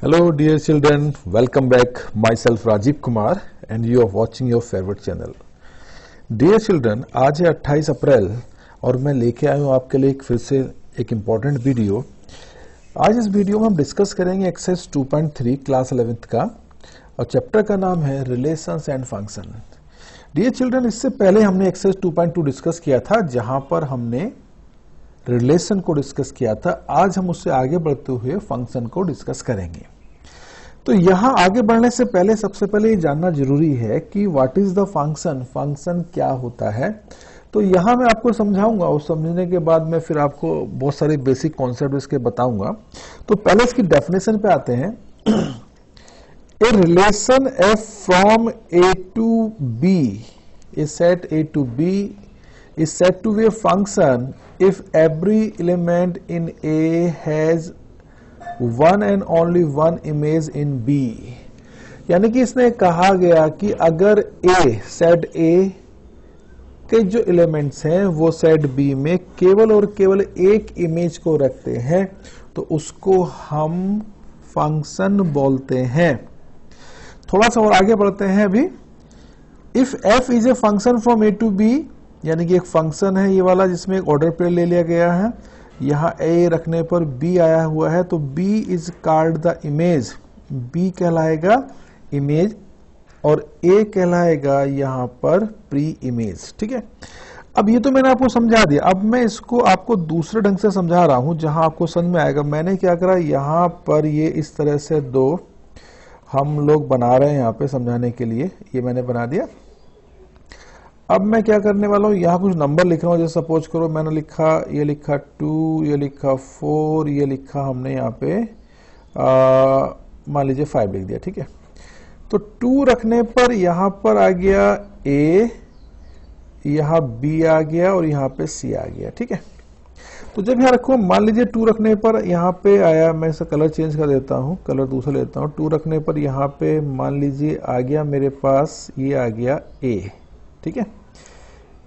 Hello dear children, welcome back. Myself Rajiv Kumar and you are watching your favorite channel. Dear children, आज है 28 अप्रैल और मैं लेके आया हूँ आपके लिए फिर से एक इम्पॉर्टेंट वीडियो। आज इस वीडियो में हम डिस्कस करेंगे एक्सरसाइज 2.3 क्लास 11th का और चैप्टर का नाम है relations and function. Dear children, इससे पहले हमने एक्सरसाइज 2.2 डिस्कस किया था जहां पर हमने रिलेशन को डिस्कस किया था। आज हम उससे आगे बढ़ते हुए फंक्शन को डिस्कस करेंगे। तो यहां आगे बढ़ने से पहले सबसे पहले ये जानना जरूरी है कि what is the function, function क्या होता है। तो यहां मैं आपको समझाऊंगा और समझने के बाद मैं फिर आपको बहुत सारे बेसिक कॉन्सेप्ट इसके बताऊंगा। तो पहले इसकी डेफिनेशन पे आते हैं। A relation F from A to B is set A to B is said to be a function if every element in A has one and only one image in B। यानी कि इसने कहा गया कि अगर A set A के जो elements हैं वो सेट B में केवल और केवल एक इमेज को रखते हैं तो उसको हम फंक्शन बोलते हैं। थोड़ा सा और आगे बढ़ते हैं अभी। If F is a function from A to B, यानी कि एक फंक्शन है ये वाला जिसमें एक ऑर्डर पेयर ले लिया गया है, यहाँ A रखने पर B आया हुआ है तो B is called the image. B कहलाएगा इमेज और A कहलाएगा यहाँ पर प्री इमेज। ठीक है, अब ये तो मैंने आपको समझा दिया। अब मैं इसको आपको दूसरे ढंग से समझा रहा हूं जहां आपको समझ में आएगा। मैंने क्या करा, यहाँ पर ये इस तरह से दो हम लोग बना रहे हैं यहाँ पे समझाने के लिए, ये मैंने बना दिया। अब मैं क्या करने वाला हूँ, यहाँ कुछ नंबर लिख रहा हूँ। जैसे सपोज करो मैंने लिखा, ये लिखा 2, ये लिखा 4, ये लिखा हमने यहाँ पे मान लीजिए 5 लिख दिया। ठीक है, तो 2 रखने पर यहाँ पर आ गया A, यहाँ B आ गया और यहाँ पे C आ गया। ठीक है, तो जब यहाँ रखो मान लीजिए 2 रखने पर यहाँ पे आया, मैं इसका कलर चेंज कर देता हूँ, कलर दूसरा लेता हूँ। 2 रखने पर यहाँ पे मान लीजिए आ गया मेरे पास, ये आ गया A। ठीक है,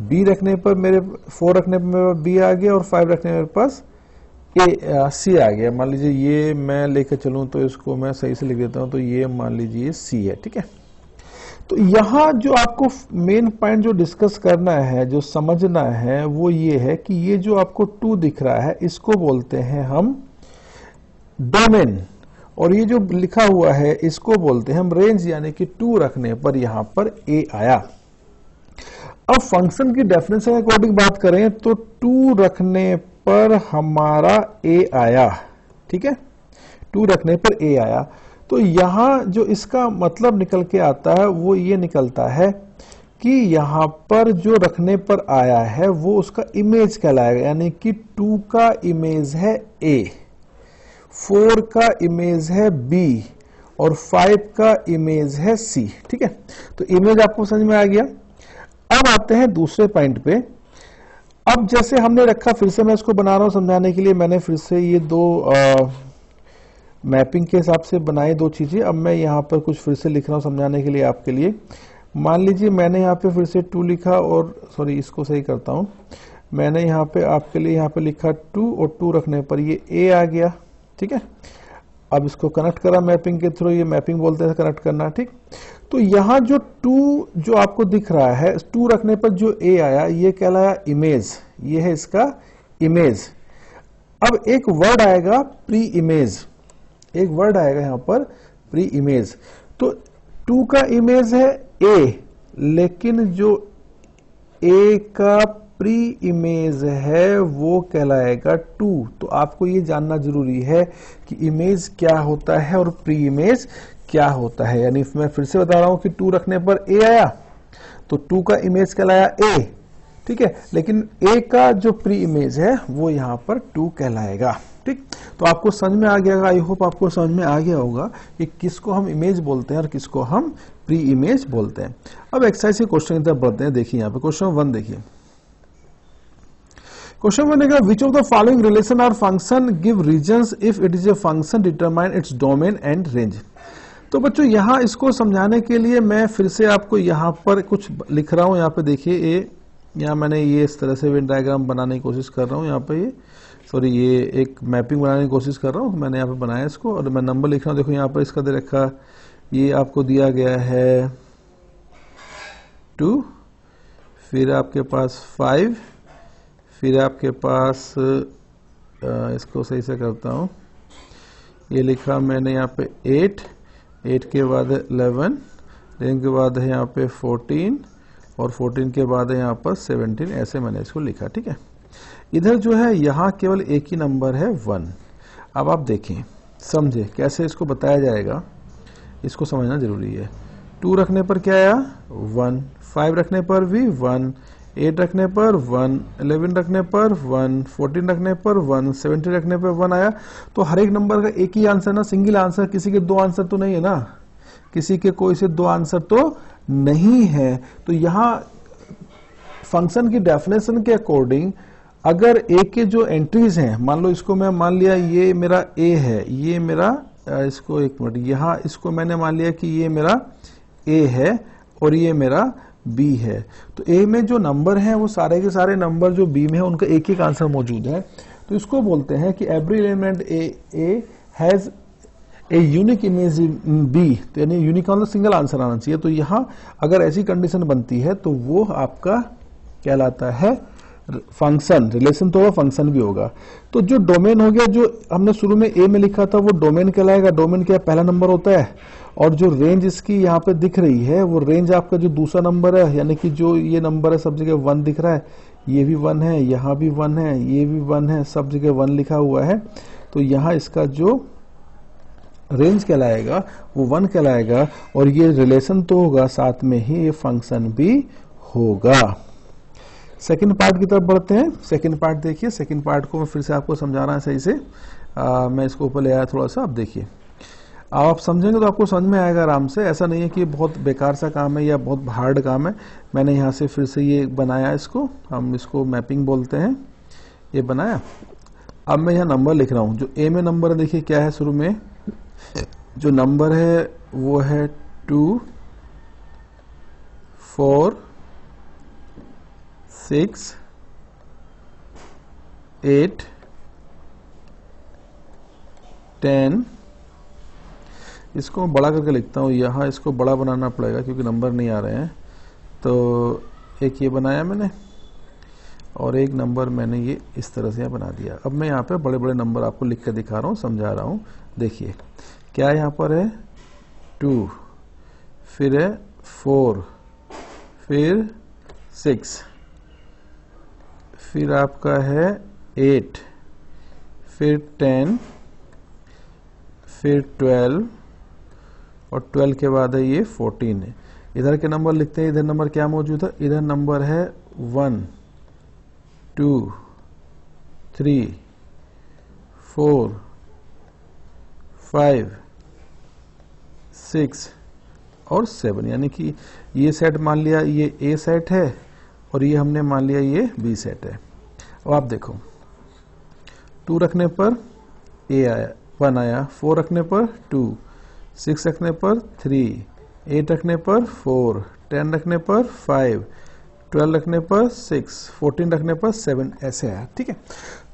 B रखने पर मेरे 4 रखने पर मेरे पास B आ गया और 5 रखने मेरे पास C आ गया। मान लीजिए ये मैं लेकर चलूं तो इसको मैं सही से लिख देता हूं, तो ये मान लीजिए C है। ठीक है, तो यहां जो आपको मेन पॉइंट जो डिस्कस करना है, जो समझना है वो ये है कि ये जो आपको 2 दिख रहा है इसको बोलते हैं हम डोमेन, और ये जो लिखा हुआ है इसको बोलते हैं हम रेंज। यानी कि 2 रखने पर यहां पर A आया। अब फंक्शन की डेफिनेशन के अकॉर्डिंग बात करें तो 2 रखने पर हमारा A आया। ठीक है, 2 रखने पर A आया, तो यहां जो इसका मतलब निकल के आता है वो ये निकलता है कि यहां पर जो रखने पर आया है वो उसका इमेज कहलाएगा। यानी कि 2 का इमेज है A, 4 का इमेज है B और 5 का इमेज है C। ठीक है, तो इमेज आपको समझ में आ गया। अब आते हैं दूसरे पॉइंट पे। अब जैसे हमने रखा, फिर से मैं इसको बना रहा हूं समझाने के लिए, मैंने फिर से ये दो मैपिंग के हिसाब से बनाई 2 चीजें। अब मैं यहाँ पर कुछ फिर से लिख रहा हूं समझाने के लिए आपके लिए। मान लीजिए मैंने यहाँ पे फिर से 2 लिखा, और सॉरी इसको सही करता हूं, मैंने यहाँ पे आपके लिए यहाँ पे लिखा 2 और 2 रखने पर ये A आ गया। ठीक है, अब इसको कनेक्ट करा मैपिंग के थ्रू, ये मैपिंग बोलते हैं कनेक्ट करना। ठीक, तो यहां जो 2 जो आपको दिख रहा है, 2 रखने पर जो A आया ये कहलाया इमेज, ये है इसका इमेज। अब एक वर्ड आएगा प्री इमेज, एक वर्ड आएगा यहां पर प्री इमेज। तो 2 का इमेज है A, लेकिन जो A का प्री इमेज है वो कहलाएगा 2। तो आपको ये जानना जरूरी है कि इमेज क्या होता है और प्री इमेज क्या होता है। यानी मैं फिर से बता रहा हूं कि 2 रखने पर A आया तो 2 का इमेज कहलाया A। ठीक है, लेकिन A का जो प्री इमेज है वो यहां पर 2 कहलाएगा। ठीक, तो आपको समझ में आ गया, आई होप आपको समझ में आ गया होगा कि किसको हम इमेज बोलते हैं और किसको हम प्री इमेज बोलते हैं। अब एक्सरसाइज के क्वेश्चन की तरफ बढ़ते हैं। देखिए यहाँ पे क्वेश्चन 1 देखिए। क्वेश्चन 1 है, which of the following relation are function give reasons if it is a function determine its domain and range. तो बच्चों यहाँ इसको समझाने के लिए मैं फिर से आपको यहाँ पर कुछ लिख रहा हूँ। यहाँ पे देखिए यहाँ मैंने ये इस तरह से वेन डायग्राम बनाने की कोशिश कर रहा हूँ। यहाँ पे ये सॉरी ये एक मैपिंग बनाने की कोशिश कर रहा हूँ, मैंने यहाँ पे बनाया इसको और मैं नंबर लिख रहा हूँ। देखो यहाँ पर इसका दे रखा, ये आपको दिया गया है 2, फिर आपके पास 5, फिर आपके पास इसको सही से करता हूँ, ये लिखा मैंने यहाँ पे 8 के बाद 11, देन के बाद है यहाँ पे 14 और 14 के बाद है यहाँ पर 17, ऐसे मैंने इसको लिखा। ठीक है, इधर जो है यहाँ केवल एक ही नंबर है 1। अब आप देखें, समझे कैसे इसको बताया जाएगा, इसको समझना जरूरी है। 2 रखने पर क्या आया 1, 5 रखने पर भी 1, 8 रखने पर 1, 11 रखने पर 1, 14 रखने पर 1, 17 रखने पर 1 आया। तो हर एक नंबर का एक ही आंसर ना, सिंगल आंसर, किसी के 2 आंसर तो नहीं है ना, किसी के कोई से 2 आंसर तो नहीं है। तो यहाँ फंक्शन की डेफिनेशन के अकॉर्डिंग अगर ए के जो एंट्रीज हैं, मान लो इसको मैं मान लिया ये मेरा ए है, ये मेरा इसको एक मिनट, यहाँ इसको मैंने मान लिया कि ये मेरा ए है और ये मेरा बी है। तो ए में जो नंबर हैं वो सारे के सारे नंबर जो बी में है उनका एक एक आंसर मौजूद है। तो इसको बोलते हैं कि every element A has a unique image in B, तो यानी यूनिक मतलब सिंगल आंसर आना चाहिए। तो यहाँ अगर ऐसी कंडीशन बनती है तो वो आपका कहलाता है फंक्शन। रिलेशन तो होगा, फंक्शन भी होगा। तो जो डोमेन हो गया, जो हमने शुरू में ए में लिखा था वो डोमेन कहलाएगा। डोमेन क्या पहला नंबर होता है, और जो रेंज इसकी यहाँ पे दिख रही है वो रेंज आपका जो दूसरा नंबर है, यानी कि जो ये नंबर है सब जगह 1 दिख रहा है, ये भी 1 है, यहाँ भी 1 है, ये भी 1 है, सब जगह 1 लिखा हुआ है। तो यहाँ इसका जो रेंज कहलाएगा वो 1 कहलाएगा, और ये रिलेशन तो होगा, साथ में ही ये फंक्शन भी होगा। सेकंड पार्ट की तरफ बढ़ते हैं। सेकंड पार्ट देखिए, सेकंड पार्ट को मैं फिर से आपको समझाना है सही से। मैं इसको ऊपर ले आया थोड़ा सा, अब देखिए, आप समझेंगे तो आपको समझ में आएगा आराम से। ऐसा नहीं है कि बहुत बेकार सा काम है या बहुत हार्ड काम है। मैंने यहाँ से फिर से ये बनाया, इसको हम इसको मैपिंग बोलते हैं, ये बनाया। अब मैं यहाँ नंबर लिख रहा हूँ। जो ए में नंबर है देखिए क्या है, शुरू में जो नंबर है वो है 2, 4, 6, 8, 10। इसको मैं बड़ा करके लिखता हूँ, यहाँ इसको बड़ा बनाना पड़ेगा क्योंकि नंबर नहीं आ रहे हैं। तो एक ये बनाया मैंने, और एक नंबर मैंने ये इस तरह से यहाँ बना दिया। अब मैं यहाँ पे बड़े बड़े नंबर आपको लिख के दिखा रहा हूँ, समझा रहा हूँ। देखिए क्या यहाँ पर है 2, फिर है 4, फिर 6, फिर आपका है 8, फिर 10, फिर 12, और 12 के बाद है ये 14 है। इधर के नंबर लिखते हैं, इधर नंबर क्या मौजूद है, इधर नंबर है 1, 2, 3, 4, 5, 6 और 7, यानी कि ये सेट मान लिया ये ए सेट है और ये हमने मान लिया ये बी सेट है। अब आप देखो 2 रखने पर ए आया, 1 आया, 4 रखने पर 2, 6 रखने पर 3, 8 रखने पर 4, 10 रखने पर 5, 12 रखने पर 6, 14 रखने पर 7, ऐसे आया। ठीक है,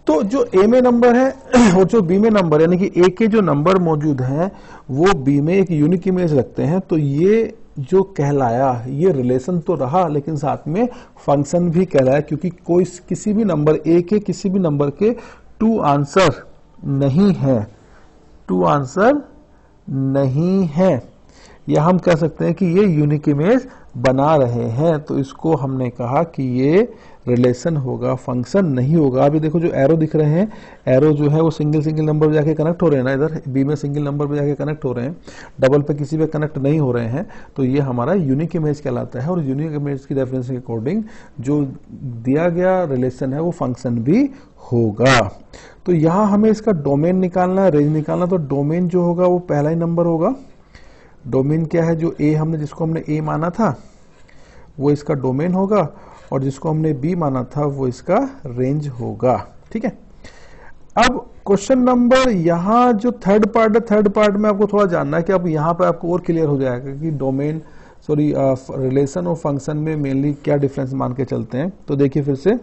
तो जो ए में नंबर है और जो बी में नंबर, यानी कि ए के जो नंबर मौजूद हैं वो बी में एक यूनिक इमेज रखते हैं। तो ये जो कहलाया, ये रिलेशन तो रहा लेकिन साथ में फंक्शन भी कहलाया, क्योंकि कोई किसी भी नंबर ए के किसी भी नंबर के 2 आंसर नहीं है, 2 आंसर नहीं है, या हम कह सकते हैं कि ये यूनिक इमेज बना रहे हैं। तो इसको हमने कहा कि ये रिलेशन होगा, फंक्शन नहीं होगा। अभी देखो जो एरो दिख रहे हैं, एरो जो है वो सिंगल सिंगल नंबर पे जाके कनेक्ट हो रहे हैं ना, इधर बी में सिंगल नंबर पे जाके कनेक्ट हो रहे हैं, डबल पे किसी पे कनेक्ट नहीं हो रहे हैं। तो ये हमारा यूनिक इमेज कहलाता है, और यूनिक इमेज की डेफिनेशन के अकॉर्डिंग जो दिया गया रिलेशन है वो फंक्शन भी होगा। तो यहाँ हमें इसका डोमेन निकालना है, रेंज निकालना। तो डोमेन जो होगा वो पहला ही नंबर होगा। डोमेन क्या है, जो ए हमने जिसको हमने ए माना था वो इसका डोमेन होगा, और जिसको हमने बी माना था वो इसका रेंज होगा। ठीक है, अब क्वेश्चन नंबर, यहाँ जो थर्ड पार्ट है, थर्ड पार्ट में आपको थोड़ा जानना है कि अब यहाँ पर आपको और क्लियर हो जाएगा कि डोमेन रिलेशन और फंक्शन में मेनली क्या डिफरेंस मान के चलते हैं। तो देखिए फिर से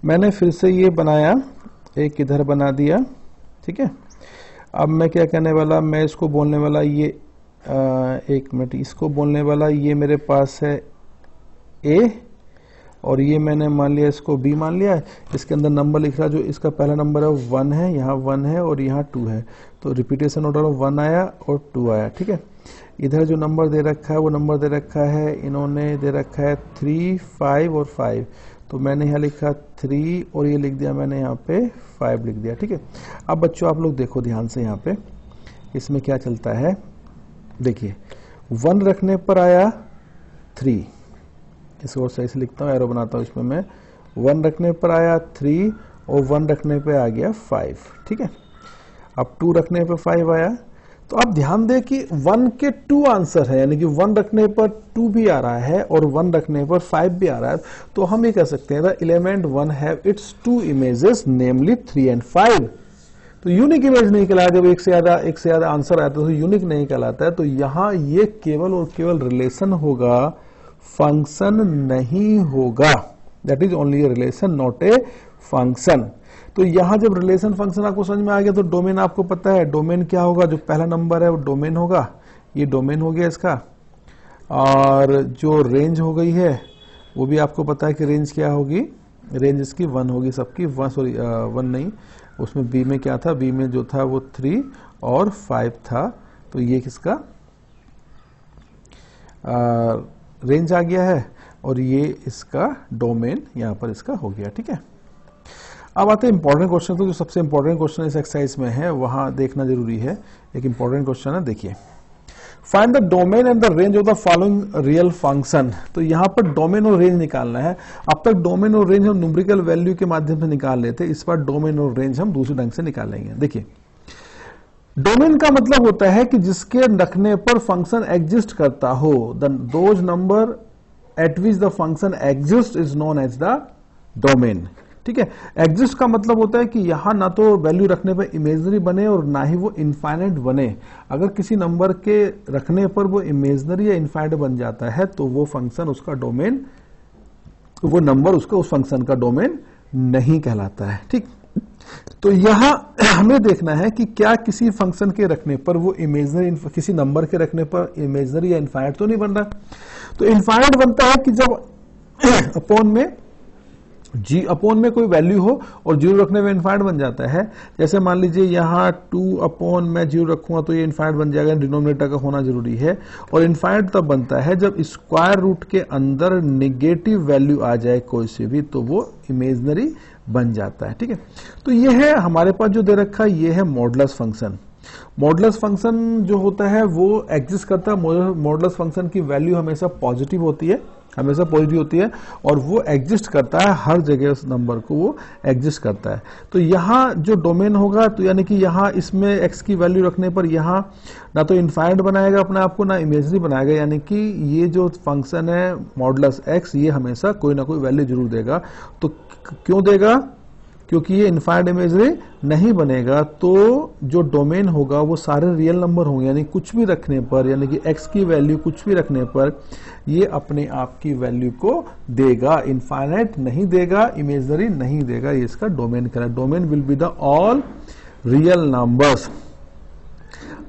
मैंने फिर से ये बनाया, एक इधर बना दिया, ठीक है। अब मैं क्या करने वाला, मैं इसको बोलने वाला ये एक मिनट, इसको बोलने वाला ये मेरे पास है ए, और ये मैंने मान लिया इसको बी मान लिया। इसके अंदर नंबर लिख रहा, जो इसका पहला नंबर है 1 है, यहाँ 1 है और यहाँ 2 है, तो रिपीटेशन ऑर्डर 1 आया और 2 आया, ठीक है। इधर जो नंबर दे रखा है वो नंबर दे रखा है, इन्होंने दे रखा है 3, 5 और 5, तो मैंने यहाँ लिखा 3 और ये लिख दिया मैंने यहाँ पे 5 लिख दिया, ठीक है। अब बच्चों आप लोग देखो ध्यान से, यहाँ पे इसमें क्या चलता है, देखिए 1 रखने पर आया 3, इसको और सही से लिखता हूँ, एरो बनाता हूँ इसमें मैं, 1 रखने पर आया 3 और 1 रखने पे आ गया 5, ठीक है। अब 2 रखने पे 5 आया, तो आप ध्यान दें कि 1 के 2 आंसर है, यानी कि 1 रखने पर 2 भी आ रहा है और 1 रखने पर 5 भी आ रहा है, तो हम ये कह सकते हैं the element 1 have it's 2 images namely 3 and 5। तो यूनिक इमेज नहीं कहलाता, जब एक से ज्यादा आंसर आता है तो यूनिक नहीं कहलाता है। तो यहां ये केवल और केवल रिलेशन होगा, फंक्शन नहीं होगा, that is only a relation not a function. तो यहां जब रिलेशन फंक्शन आपको समझ में आ गया, तो डोमेन आपको पता है, डोमेन क्या होगा, जो पहला नंबर है वो डोमेन होगा, ये डोमेन हो गया इसका, और जो रेंज हो गई है वो भी आपको पता है कि रेंज क्या होगी, रेंज इसकी 1 होगी सबकी, 1 नहीं, उसमें बी में क्या था, बी में जो था वो 3 और 5 था, तो ये किसका रेंज आ गया है, और ये इसका डोमेन यहां पर इसका हो गया, ठीक है। अब आते हैं इंपॉर्टेंट क्वेश्चन, तो जो सबसे इंपॉर्टेंट क्वेश्चन इस एक्सरसाइज में है वहां देखना जरूरी है। एक इंपॉर्टेंट क्वेश्चन है, देखिए, find the domain and the range of the following real function. तो यहां पर डोमेन और रेंज निकालना है। अब तक डोमेन और रेंज हम न्यूमेरिकल वैल्यू के माध्यम से निकाल लेते, इस बार डोमेन और रेंज हम दूसरे ढंग से निकालेंगे। देखिए, डोमेन का मतलब होता है कि जिसके रखने पर फंक्शन एग्जिस्ट करता हो, those number at which the function exist is known as the domain, ठीक है। एग्जिस्ट का मतलब होता है कि यहां ना तो वैल्यू रखने पर इमेजनरी बने और ना ही वो इनफाइनाइट बने। अगर किसी नंबर के रखने पर वो इमेजनरी या इनफाइनाइट बन जाता है तो वो फंक्शन उसका डोमेन, वो नंबर उसका उस फंक्शन का डोमेन नहीं कहलाता है, ठीक। तो यहां हमें देखना है कि क्या किसी फंक्शन के रखने पर वो इमेजनरी, किसी नंबर के रखने पर इमेजनरी या इनफाइनाइट तो नहीं बन रहा। तो इनफाइनाइट बनता है कि जब अपोन में कोई वैल्यू हो और 0 रखने में इनफाइनाइट बन जाता है। जैसे मान लीजिए यहाँ 2 अपॉन मैं 0 रखूंगा तो ये इनफाइनाइट बन जाएगा, डिनोमिनेटर का होना जरूरी है। और इनफाइनाइट तब बनता है जब स्क्वायर रूट के अंदर नेगेटिव वैल्यू आ जाए कोई से भी, तो वो इमेजनरी बन जाता है, ठीक है। तो ये है हमारे पास जो दे रखा है, ये है मॉडुलस फंक्शन। मॉडुलस फंक्शन जो होता है वो एग्जिस्ट करता है, मॉडुलस फंक्शन की वैल्यू हमेशा पॉजिटिव होती है, हमेशा पॉजिटिव होती है, और वो एग्जिस्ट करता है हर जगह, उस नंबर को वो एग्जिस्ट करता है। तो यहाँ जो डोमेन होगा, तो यानी कि यहाँ इसमें एक्स की वैल्यू रखने पर यहाँ ना तो इनफाइनाइट बनाएगा अपने आप को, ना इमेजनरी बनाएगा, यानी कि ये जो फंक्शन है मॉडुलस एक्स, ये हमेशा कोई ना कोई वैल्यू जरूर देगा। तो क्यों देगा? क्योंकि ये इनफाइनाइट इमेजनरी नहीं बनेगा, तो जो डोमेन होगा वो सारे रियल नंबर होंगे, यानी कुछ भी रखने पर, यानी कि x की वैल्यू कुछ भी रखने पर ये अपने आप की वैल्यू को देगा, इनफाइनाइट नहीं देगा, इमेजनरी नहीं देगा। ये इसका डोमेन कहलाता है। Domain will be the all real numbers.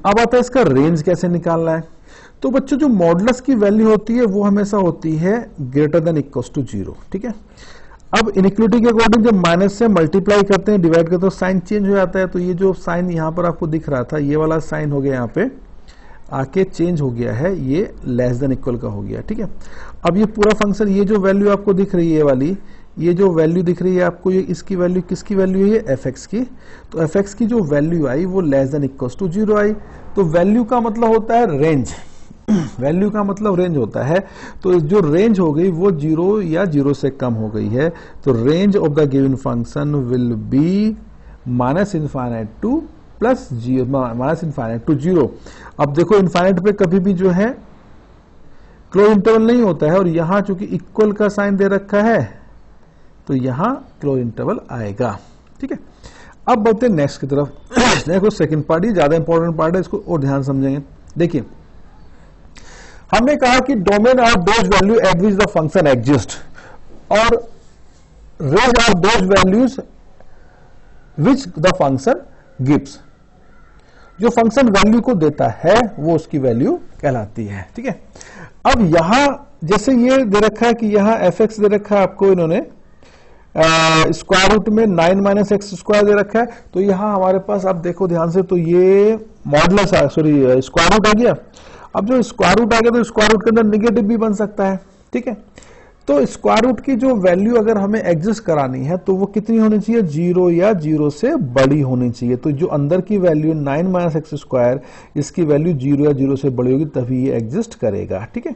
अब आता है इसका रेंज कैसे निकालना है। तो बच्चों, जो मॉडुलस की वैल्यू होती है वो हमेशा होती है ग्रेटर देन इक्वल्स टू 0, ठीक है। अब इनइक्वालिटी के अकॉर्डिंग जब माइनस से मल्टीप्लाई करते हैं, डिवाइड करते हैं, तो साइन चेंज हो जाता है। तो ये जो साइन यहां पर आपको दिख रहा था, ये वाला साइन हो गया, यहाँ पे आके चेंज हो गया है, ये लेस देन इक्वल का हो गया, ठीक है। अब ये पूरा फंक्शन, ये जो वैल्यू आपको दिख रही है वाली, ये जो वैल्यू दिख रही है आपको, ये इसकी वैल्यू किसकी वैल्यू है? ये एफ एक्स की। तो एफ एक्स की जो वैल्यू आई वो लेस देन इक्वल्स टू 0 आई। तो वैल्यू का मतलब होता है रेंज, वैल्यू का मतलब रेंज होता है। तो जो रेंज हो गई वो 0 या 0 से कम हो गई है। तो range of the given function will be minus infinite to plus minus infinite to 0। अब देखो, इनफाइनाइट पे कभी भी जो है क्लोज इंटरवल नहीं होता है, और यहां चूंकि इक्वल का साइन दे रखा है तो यहां क्लोज इंटरवल आएगा, ठीक है। अब बढ़ते हैं नेक्स्ट की तरफ। देखो, सेकंड पार्ट ही ज्यादा इंपॉर्टेंट पार्ट है, इसको और ध्यान समझेंगे। देखिए, हमने कहा कि domain are those value at which the function exist, और range are those values which the function gives. जो फंक्शन वैल्यू को देता है वो उसकी वैल्यू कहलाती है। ठीक है, अब यहां जैसे ये दे रखा है कि यहां एफ एक्स दे रखा है आपको, इन्होंने स्क्वायर रूट में 9 माइनस एक्स स्क्वायर दे रखा है, तो यहां हमारे पास आप देखो ध्यान से, तो ये मॉडुलस सॉरी स्क्वायर रूट आ गया। अब जो स्क्वायर रूट आ गया तो स्क्वायर रूट के अंदर निगेटिव भी बन सकता है। ठीक है, तो स्क्वायर रूट की जो वैल्यू अगर हमें एग्जिस्ट करानी है तो वो कितनी होनी चाहिए, 0 या 0 से बड़ी होनी चाहिए। तो जो अंदर की वैल्यू 9 माइनस एक्स स्क्वायर, इसकी वैल्यू 0 या 0 से बड़ी होगी तभी ये एग्जिस्ट करेगा। ठीक है,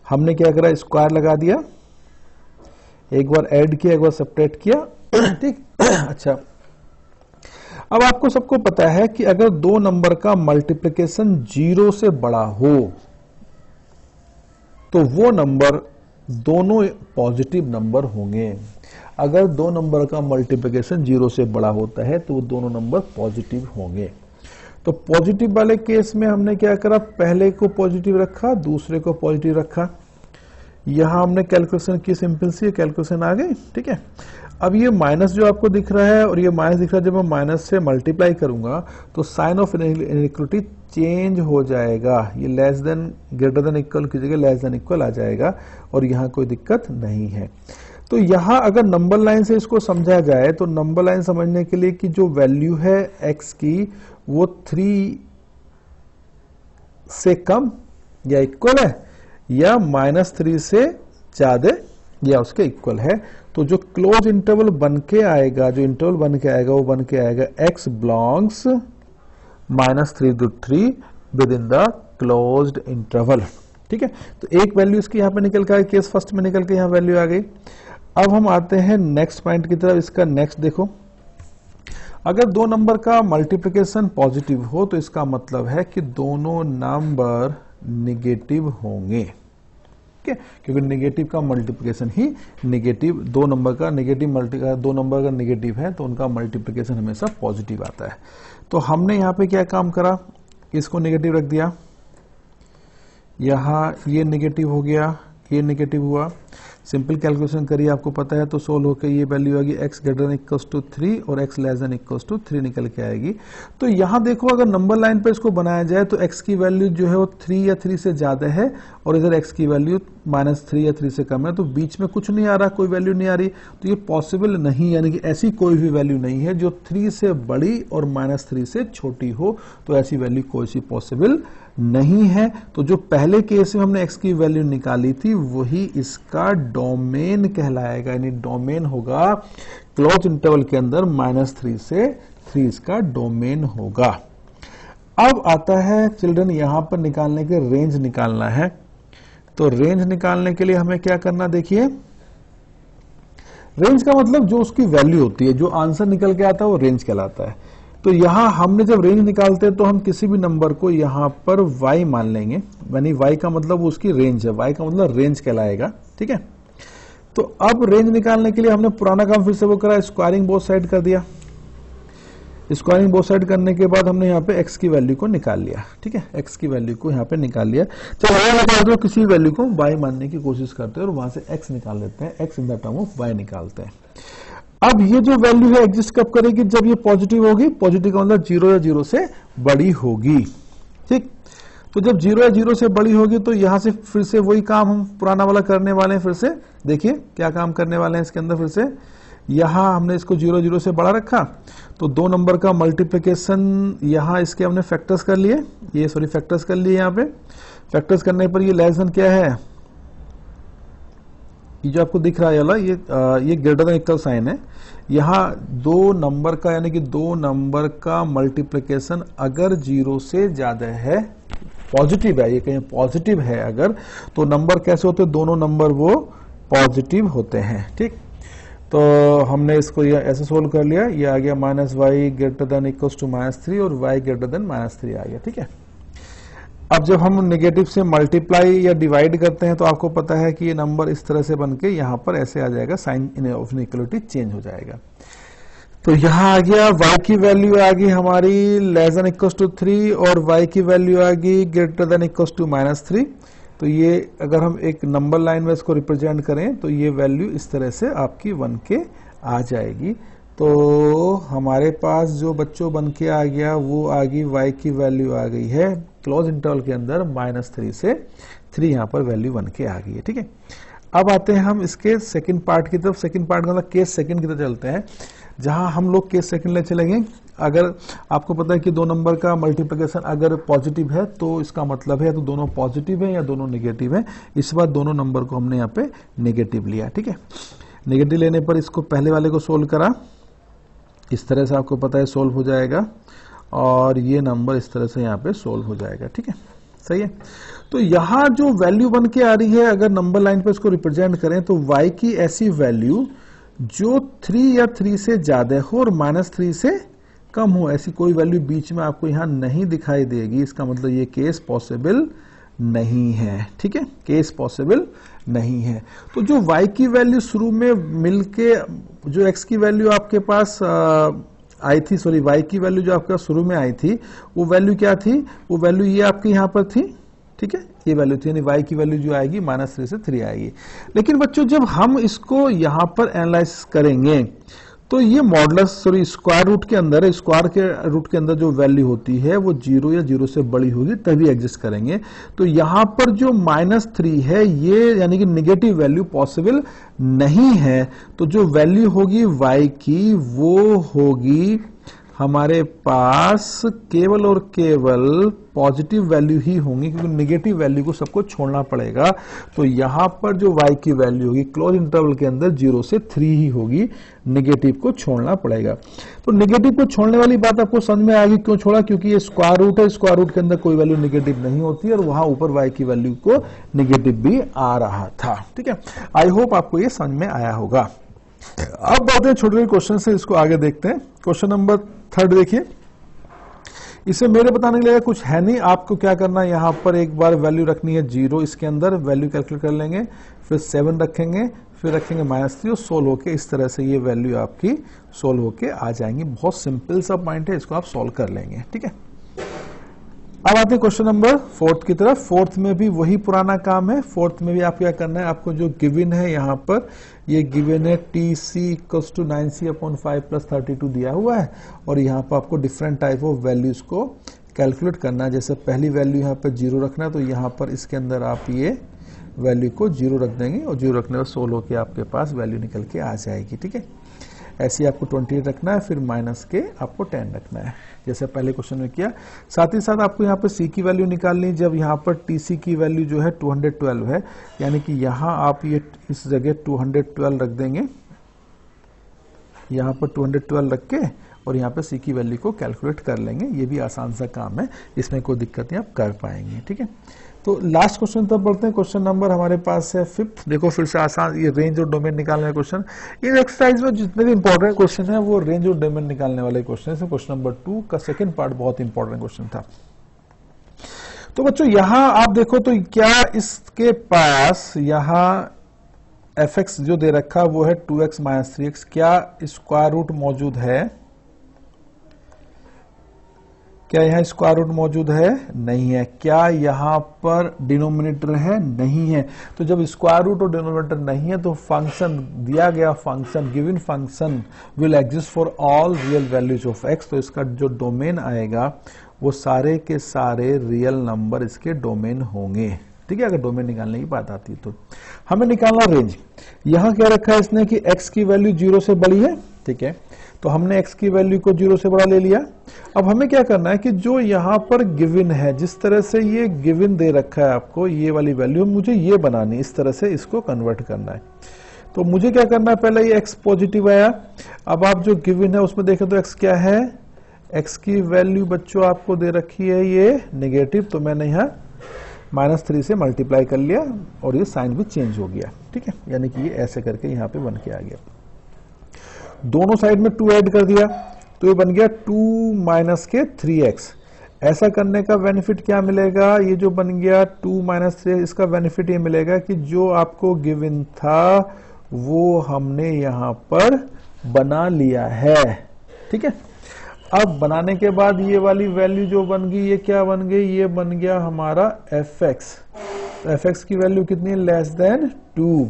हमने क्या करा, स्क्वायर लगा दिया, एक बार ऐड किया, एक बार सब्ट्रैक्ट किया। ठीक, अच्छा, अब आपको सबको पता है कि अगर दो नंबर का मल्टीप्लिकेशन 0 से बड़ा हो तो वो नंबर दोनों पॉजिटिव नंबर होंगे। अगर दो नंबर का मल्टीप्लिकेशन 0 से बड़ा होता है तो वो दोनों नंबर पॉजिटिव होंगे। तो पॉजिटिव वाले केस में हमने क्या करा, पहले को पॉजिटिव रखा, दूसरे को पॉजिटिव रखा। यहां हमने कैलकुलेशन की, सिंपल सी कैलकुलेशन आ गई। ठीक है, अब ये माइनस जो आपको दिख रहा है और ये माइनस दिख रहा है, जब मैं माइनस से मल्टीप्लाई करूंगा तो साइन ऑफ इनइक्वालिटी चेंज हो जाएगा। ये less than greater than equal की जगह लेस देन इक्वल आ जाएगा और यहां कोई दिक्कत नहीं है। तो यहां अगर नंबर लाइन से इसको समझा जाए तो नंबर लाइन समझने के लिए कि जो वैल्यू है एक्स की वो 3 से कम या इक्वल है या -3 से ज्यादा या उसके इक्वल है, तो जो क्लोज इंटरवल बन के आएगा, जो इंटरवल बन के आएगा वो बन के आएगा x belongs -3 to 3 with in the closed interval. ठीक है, तो एक वैल्यू इसकी यहां पे निकल के आई, केस फर्स्ट में निकल के यहां वैल्यू आ गई। अब हम आते हैं नेक्स्ट पॉइंट की तरफ। इसका नेक्स्ट देखो, अगर दो नंबर का मल्टीप्लिकेशन पॉजिटिव हो तो इसका मतलब है कि दोनों नंबर निगेटिव होंगे। ठीक है, क्योंकि निगेटिव का मल्टीप्लिकेशन ही निगेटिव, दो नंबर का निगेटिव है तो उनका मल्टीप्लिकेशन हमेशा पॉजिटिव आता है। तो हमने यहां पे क्या काम करा, इसको निगेटिव रख दिया, यहां ये निगेटिव हो गया, ये निगेटिव हुआ। सिंपल कैलकुलेशन करिए, आपको पता है, तो सोल्व होकर ये वैल्यू आएगी x greater than equals to 3 और x less than equals to 3 निकल के आएगी। तो यहां देखो, अगर नंबर लाइन पे इसको बनाया जाए तो x की वैल्यू जो है वो 3 या 3 से ज्यादा है और इधर x की वैल्यू -3 या 3 से कम है, तो बीच में कुछ नहीं आ रहा, कोई वैल्यू नहीं आ रही, तो ये पॉसिबल नहीं, यानी कि ऐसी कोई भी वैल्यू नहीं है जो 3 से बड़ी और -3 से छोटी हो, तो ऐसी वैल्यू कोई सी पॉसिबल नहीं है। तो जो पहले केस में हमने x की वैल्यू निकाली थी वही इसका डोमेन कहलाएगा, यानी डोमेन होगा क्लोज इंटरवल के अंदर -3 से 3 इसका डोमेन होगा। अब आता है चिल्ड्रन, यहां पर निकालने के रेंज निकालना है। तो रेंज निकालने के लिए हमें क्या करना, देखिए, रेंज का मतलब जो उसकी वैल्यू होती है, जो आंसर निकल के आता है वो रेंज कहलाता है। तो यहां हमने जब रेंज निकालते हैं तो हम किसी भी नंबर को यहां पर y मान लेंगे, यानी y का मतलब उसकी रेंज है, y का मतलब रेंज कहलाएगा। ठीक है, तो अब रेंज निकालने के लिए हमने पुराना काम फिर से वो करा, स्क्वायरिंग बोथ साइड कर दिया। स्क्वायरिंग बोथ साइड करने के बाद हमने यहाँ पे x की वैल्यू को निकाल लिया। ठीक है, x की वैल्यू को यहाँ पे निकाल लिया। चलो y निकालते हो, किसी वैल्यू को y मानने की कोशिश करते हैं और वहां से x निकाल लेते हैं, x in the term of y निकालते हैं। अब ये जो वैल्यू है एग्जिस्ट कब करेगी, जब ये पॉजिटिव होगी। पॉजिटिव का मतलब 0 या 0 से बड़ी होगी। ठीक, तो जब 0 या 0 से बड़ी होगी तो यहां से फिर से वही काम हम पुराना वाला करने वाले हैं। फिर से देखिए क्या काम करने वाले हैं इसके अंदर। फिर से यहां हमने इसको 0 0 से बड़ा रखा, तो दो नंबर का मल्टीप्लिकेशन यहां इसके हमने फैक्टर्स कर लिए, ये सॉरी फैक्टर्स कर लिए। यहां पे फैक्टर्स करने पर ये लेस देन क्या है, ये जो आपको दिख रहा है ये ग्रेटर देन इक्वल साइन है। यहां दो नंबर का, यानी कि दो नंबर का मल्टीप्लिकेशन अगर 0 से ज्यादा है, पॉजिटिव है, ये कहीं पॉजिटिव है अगर, तो नंबर कैसे होते हैं, दोनों नंबर वो पॉजिटिव होते हैं। ठीक, तो हमने इसको ये ऐसे सोल्व कर लिया, ये आ गया -y greater than equals to -3 और y ग्रेटर देन -3 आ गया। ठीक है, अब जब हम नेगेटिव से मल्टीप्लाई या डिवाइड करते हैं तो आपको पता है कि ये नंबर इस तरह से बनके यहां पर ऐसे आ जाएगा, साइन ऑफ इनइक्वालिटी चेंज हो जाएगा। तो यहां आ गया y की वैल्यू आ गई हमारी लेस देन इक्वल्स टू 3 और y की वैल्यू आ गई ग्रेटर देन इक्वल्स टू -3। तो ये अगर हम एक नंबर लाइन में इसको रिप्रेजेंट करें तो ये वैल्यू इस तरह से आपकी 1 के आ जाएगी। तो हमारे पास जो बच्चों बन के आ गया वो आ गई y की वैल्यू आ गई है क्लोज इंटरवल के अंदर -3 से 3, यहाँ पर वैल्यू 1 के आ गई है। ठीक है, अब आते हैं हम इसके सेकंड पार्ट की तरफ। सेकंड पार्ट का मतलब केस सेकंड की तरफ चलते हैं, जहां हम लोग केस सेकंड ले चलेंगे। अगर आपको पता है कि दो नंबर का मल्टीप्लिकेशन अगर पॉजिटिव है तो इसका मतलब है तो दोनों पॉजिटिव है या दोनों नेगेटिव है। इस बार दोनों नंबर को हमने यहाँ पे नेगेटिव लिया। ठीक है, नेगेटिव लेने पर इसको पहले वाले को सोल्व करा, इस तरह से आपको पता है सोल्व हो जाएगा, और ये नंबर इस तरह से यहाँ पे सोल्व हो जाएगा। ठीक है, सही है। तो यहाँ जो वैल्यू बन के आ रही है, अगर नंबर लाइन पे इसको रिप्रेजेंट करें तो y की ऐसी वैल्यू जो 3 या 3 से ज्यादा हो और -3 से कम हो, ऐसी कोई वैल्यू बीच में आपको यहाँ नहीं दिखाई देगी। इसका मतलब ये केस पॉसिबल नहीं है। ठीक है, केस पॉसिबल नहीं है। तो जो y की वैल्यू शुरू में मिलके जो x की वैल्यू आपके पास आई थी, सॉरी y की वैल्यू जो आपके पास शुरू में आई थी वो वैल्यू क्या थी, वो वैल्यू ये आपकी यहाँ पर थी। ठीक है, ये वैल्यू थी, यानी y की वैल्यू जो आएगी -3 से 3 आएगी। लेकिन बच्चों जब हम इसको यहाँ पर एनालाइज करेंगे तो ये मॉडुलस सॉरी स्क्वायर रूट के अंदर, स्क्वायर के रूट के अंदर जो वैल्यू होती है वो 0 या 0 से बड़ी होगी तभी एग्जिस्ट करेंगे। तो यहाँ पर जो -3 है ये यानी कि नेगेटिव वैल्यू पॉसिबल नहीं है। तो जो वैल्यू होगी y की वो होगी हमारे पास केवल और केवल पॉजिटिव वैल्यू ही होंगी, क्योंकि नेगेटिव वैल्यू को सबको छोड़ना पड़ेगा। तो यहां पर जो y की वैल्यू होगी क्लोज इंटरवल के अंदर 0 से 3 ही होगी, नेगेटिव को छोड़ना पड़ेगा। तो नेगेटिव को छोड़ने वाली बात आपको समझ में आएगी, क्यों छोड़ा, क्योंकि ये स्क्वायर रूट है, स्क्वायर रूट के अंदर कोई वैल्यू नेगेटिव नहीं होती और वहां ऊपर y की वैल्यू को नेगेटिव भी आ रहा था। ठीक है, आई होप आपको ये समझ में आया होगा। अब बात है छोटे छोटे क्वेश्चन से, इसको आगे देखते हैं। क्वेश्चन नंबर 3 देखिए, इसे मेरे बताने के लिए कुछ है नहीं, आपको क्या करना है, यहां पर एक बार वैल्यू रखनी है 0, इसके अंदर वैल्यू कैलकुलेट कर लेंगे, फिर 7 रखेंगे, फिर रखेंगे -3 और सोल्व होके इस तरह से ये वैल्यू आपकी सोल्व होके आ जाएंगी। बहुत सिंपल सा पॉइंट है, इसको आप सोल्व कर लेंगे। ठीक है, अब आते हैं क्वेश्चन नंबर 4 की तरफ। 4th में भी वही पुराना काम है। 4th में भी आप क्या करना है, आपको जो गिवन है यहाँ पर, ये गिवन है TC = 9C/5 + 32 दिया हुआ है, और यहाँ पर आपको डिफरेंट टाइप ऑफ वैल्यूज को कैलकुलेट करना है। जैसे पहली वैल्यू यहाँ पर 0 रखना है, तो यहाँ पर इसके अंदर आप ये वैल्यू को 0 रख देंगे और 0 रखने पर सोल्व होकर आपके पास वैल्यू निकल के आ जाएगी। ठीक है, ऐसे आपको 28 रखना है, फिर माइनस के आपको 10 रखना है, जैसे पहले क्वेश्चन में किया। साथ ही साथ आपको यहाँ पर C की वैल्यू निकालनी, जब यहाँ पर TC की वैल्यू जो है 212 है, यानी कि यहाँ आप ये इस जगह 212 रख देंगे, यहाँ पर 212 रख के और यहाँ पे C की वैल्यू को कैलकुलेट कर लेंगे। ये भी आसान सा काम है, इसमें कोई दिक्कत नहीं, आप कर पाएंगे। ठीक है, तो लास्ट क्वेश्चन तब बढ़ते हैं। क्वेश्चन नंबर हमारे पास है 5th। देखो फिर से आसान, ये रेंज और डोमेन निकालने वाले क्वेश्चन, इस एक्सरसाइज में जितने भी इंपॉर्टेंट क्वेश्चन है वो रेंज और डोमेन निकालने वाले क्वेश्चन है। क्वेश्चन नंबर 2 का सेकंड पार्ट बहुत इंपॉर्टेंट क्वेश्चन था। तो बच्चों यहां आप देखो तो क्या इसके पास यहां fx जो दे रखा वो है 2x - 3x, क्या स्क्वायर रूट मौजूद है? क्या यहाँ स्क्वायर रूट मौजूद है? नहीं है। क्या यहाँ पर डिनोमिनेटर है? नहीं है। तो जब स्क्वायर रूट और डिनोमिनेटर नहीं है तो फंक्शन दिया गया function given function will exist for all real values of x। तो इसका जो डोमेन आएगा वो सारे के सारे रियल नंबर इसके डोमेन होंगे। ठीक है, अगर डोमेन निकालने की बात आती है तो हमें निकालना रेंज। यहां क्या रखा है इसने कि x की वैल्यू 0 से बड़ी है। ठीक है, तो हमने x की वैल्यू को 0 से बड़ा ले लिया। अब हमें क्या करना है कि जो यहां पर गिवन है, जिस तरह से ये गिवन दे रखा है आपको, ये वाली वैल्यू मुझे ये बनानी, इस तरह से इसको कन्वर्ट करना है। तो मुझे क्या करना है, पहले ये x पॉजिटिव आया। अब आप जो गिवन है उसमें देखें तो x क्या है, x की वैल्यू बच्चों आपको दे रखी है ये नेगेटिव, तो मैंने यहाँ -3 से मल्टीप्लाई कर लिया और ये साइन भी चेंज हो गया। ठीक है, यानी कि ये ऐसे करके यहाँ पे बन के आ गया। दोनों साइड में 2 ऐड कर दिया तो ये बन गया 2 - के 3x। ऐसा करने का बेनिफिट क्या मिलेगा, ये जो बन गया 2 - 3, इसका बेनिफिट ये मिलेगा कि जो आपको गिवन था वो हमने यहाँ पर बना लिया है। ठीक है, अब बनाने के बाद ये वाली वैल्यू जो बन गई, ये क्या बन गई, ये बन गया हमारा fx। तो fx की वैल्यू कितनी है, लेस देन 2।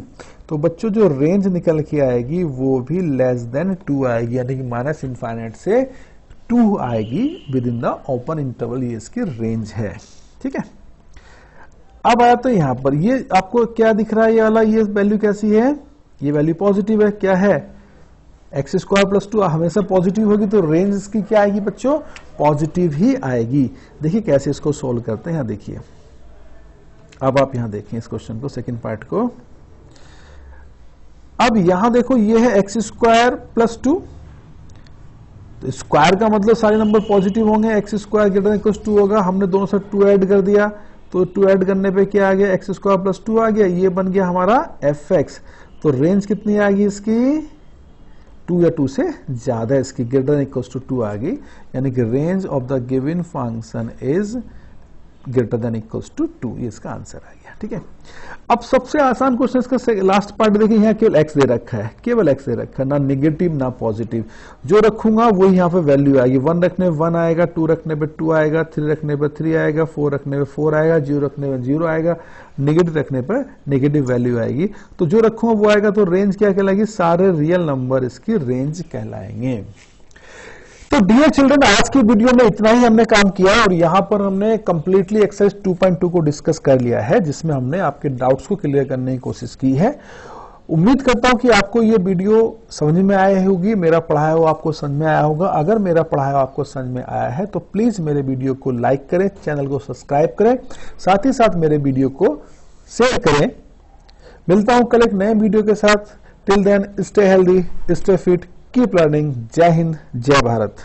तो बच्चों जो रेंज निकल के आएगी वो भी लेस देन 2 आएगी, यानी कि माइनस इनफाइनाइट से 2 आएगी with in the open interval, ये इसकी रेंज है। ठीक है, अब आया तो यहां पर ये आपको क्या दिख रहा है, ये वाला ये वैल्यू कैसी है, ये वैल्यू पॉजिटिव है। क्या है, एक्स स्क्वायर प्लस 2 हमेशा पॉजिटिव होगी, तो रेंज इसकी क्या आएगी बच्चों, पॉजिटिव ही आएगी। देखिए कैसे इसको सोल्व करते हैं, यहां देखिए। अब आप यहां देखें इस क्वेश्चन को, सेकंड पार्ट को। अब यहां देखो ये है एक्स स्क्वायर प्लस 2, तो स्क्वायर का मतलब सारे नंबर पॉजिटिव होंगे, एक्स स्क्वायर ग्रेटर देन 2 होगा। हमने दोनों से 2 ऐड कर दिया, तो 2 ऐड करने पे क्या आ गया, एक्स स्क्वायर प्लस 2 आ गया, ये बन गया हमारा एफ एक्स। तो रेंज कितनी आ गई इसकी, 2 या 2 से ज्यादा, इसकी ग्रेटर देन इक्वल्स टू 2 आ गई, यानी कि range of the given function is greater than equals to 2, ये इसका आंसर आ गया। ठीक है, अब सबसे आसान क्वेश्चन इसका लास्ट पार्ट देखिए, यहाँ केवल एक्स दे रखा है, केवल एक्स दे रखा है, ना नेगेटिव ना पॉजिटिव। जो रखूंगा वही यहाँ पे वैल्यू आएगी, 1 रखने पे 1 आएगा, 2 रखने पे 2 आएगा, 3 रखने पे 3 आएगा, 4 रखने पे 4 आएगा, 0 रखने पे 0 आएगा, नेगेटिव रखने पर नेगेटिव वैल्यू आएगी। तो जो रखूंगा वो आएगा, तो रेंज क्या कहलाएगी, सारे रियल नंबर इसकी रेंज कहलाएंगे। तो डियर चिल्ड्रन, आज की वीडियो में इतना ही हमने काम किया और यहां पर हमने कंप्लीटली एक्सरसाइज 2.2 को डिस्कस कर लिया है, जिसमें हमने आपके डाउट्स को क्लियर करने की कोशिश की है। उम्मीद करता हूं कि आपको ये वीडियो समझ में आई होगी, मेरा पढ़ाया हुआ आपको समझ में आया होगा। अगर मेरा पढ़ाया हुआ आपको समझ में आया है तो प्लीज मेरे वीडियो को लाइक करें, चैनल को सब्सक्राइब करें, साथ ही साथ मेरे वीडियो को शेयर करें। मिलता हूं कल एक नए वीडियो के साथ। Till then stay healthy, stay fit, keep learning. जय हिंद, जय भारत।